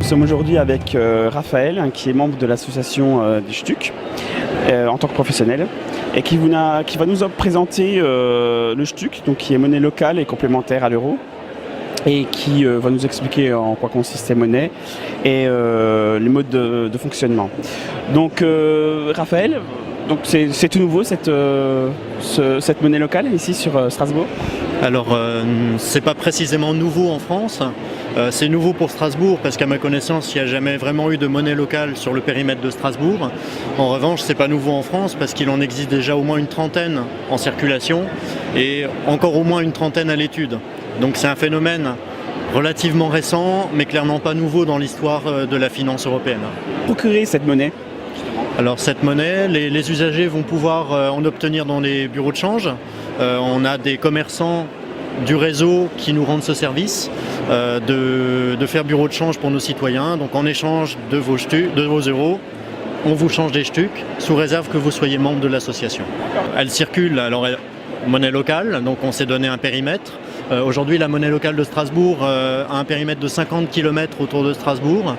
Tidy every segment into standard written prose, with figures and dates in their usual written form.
sommes aujourd'hui avec Raphaël, qui est membre de l'association du STUC en tant que professionnel, et qui va nous présenter le STUC, donc, qui est monnaie locale et complémentaire à l'euro, et qui va nous expliquer en quoi consiste cette monnaie et les modes de fonctionnement. Donc Raphaël, donc c'est tout nouveau cette monnaie locale ici sur Strasbourg? Alors, c'est pas précisément nouveau en France, c'est nouveau pour Strasbourg parce qu'à ma connaissance, il n'y a jamais vraiment eu de monnaie locale sur le périmètre de Strasbourg. En revanche, c'est pas nouveau en France parce qu'il en existe déjà au moins une trentaine en circulation et encore au moins une trentaine à l'étude. Donc c'est un phénomène relativement récent, mais clairement pas nouveau dans l'histoire de la finance européenne. Procurer cette monnaie? Alors cette monnaie, les usagers vont pouvoir en obtenir dans les bureaux de change. On a des commerçants du réseau qui nous rendent ce service de faire bureau de change pour nos citoyens. Donc en échange de vos euros, on vous change des STUC sous réserve que vous soyez membre de l'association. Elle circule, alors monnaie locale, donc on s'est donné un périmètre. Aujourd'hui, la monnaie locale de Strasbourg a un périmètre de 50 km autour de Strasbourg.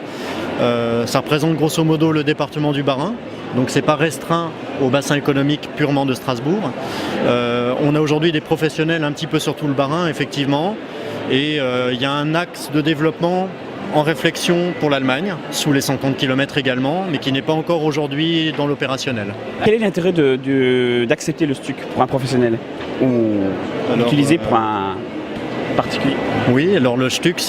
Ça représente grosso modo le département du Bas-Rhin, donc c'est pas restreint au bassin économique purement de Strasbourg. On a aujourd'hui des professionnels un petit peu sur tout le Bas-Rhin, effectivement, et il y a un axe de développement en réflexion pour l'Allemagne, sous les 50 km également, mais qui n'est pas encore aujourd'hui dans l'opérationnel. Quel est l'intérêt d'accepter le STUC pour un professionnel ou l'utiliser pour un particulier? Oui, alors le STUC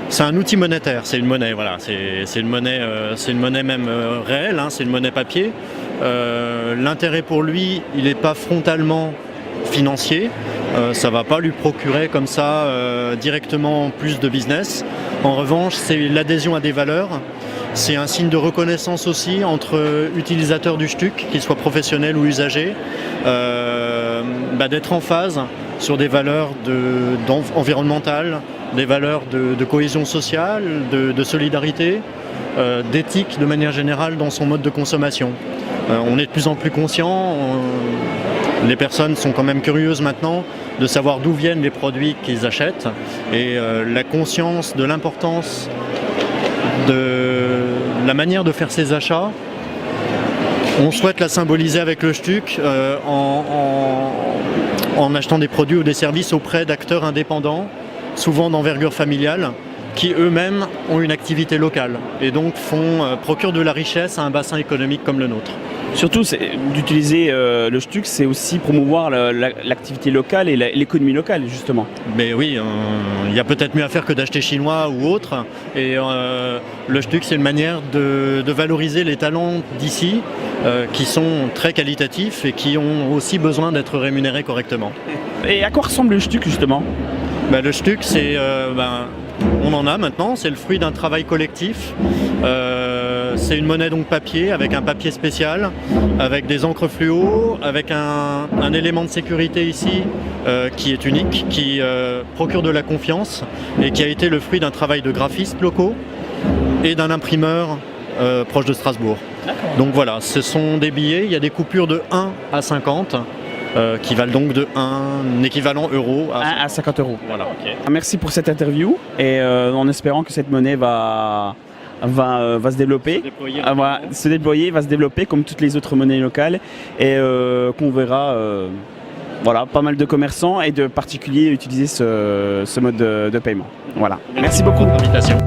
c'est un outil monétaire, c'est une monnaie, voilà, c'est une monnaie même réelle, hein, c'est une monnaie papier. L'intérêt pour lui, il n'est pas frontalement financier, ça ne va pas lui procurer comme ça directement plus de business. En revanche, c'est l'adhésion à des valeurs, c'est un signe de reconnaissance aussi entre utilisateurs du STUC, qu'ils soient professionnels ou usagers, d'être en phase sur des valeurs environnementales, des valeurs de cohésion sociale, de solidarité, d'éthique de manière générale dans son mode de consommation. On est de plus en plus conscient, les personnes sont quand même curieuses maintenant de savoir d'où viennent les produits qu'ils achètent et la conscience de l'importance de la manière de faire ses achats, on souhaite la symboliser avec le STUC en achetant des produits ou des services auprès d'acteurs indépendants, souvent d'envergure familiale, qui eux-mêmes ont une activité locale et donc procurent de la richesse à un bassin économique comme le nôtre. Surtout, d'utiliser le STUC, c'est aussi promouvoir l'activité locale et l'économie locale, justement. Mais oui, il y a peut-être mieux à faire que d'acheter chinois ou autre. Et le STUC, c'est une manière de valoriser les talents d'ici, qui sont très qualitatifs et qui ont aussi besoin d'être rémunérés correctement. Et à quoi ressemble le STUC, justement? Le STUC, on en a maintenant, c'est le fruit d'un travail collectif. C'est une monnaie donc papier, avec un papier spécial, avec des encres fluo, avec un élément de sécurité ici qui est unique, qui procure de la confiance et qui a été le fruit d'un travail de graphistes locaux et d'un imprimeur proche de Strasbourg. Donc voilà, ce sont des billets, il y a des coupures de 1 à 50. Qui valent donc de un équivalent euro à 50 euros. Voilà. Okay. Merci pour cette interview et en espérant que cette monnaie va se développer, se déployer, va se développer comme toutes les autres monnaies locales et qu'on verra pas mal de commerçants et de particuliers utiliser ce mode de paiement. Voilà. Merci beaucoup. Pour l'invitation.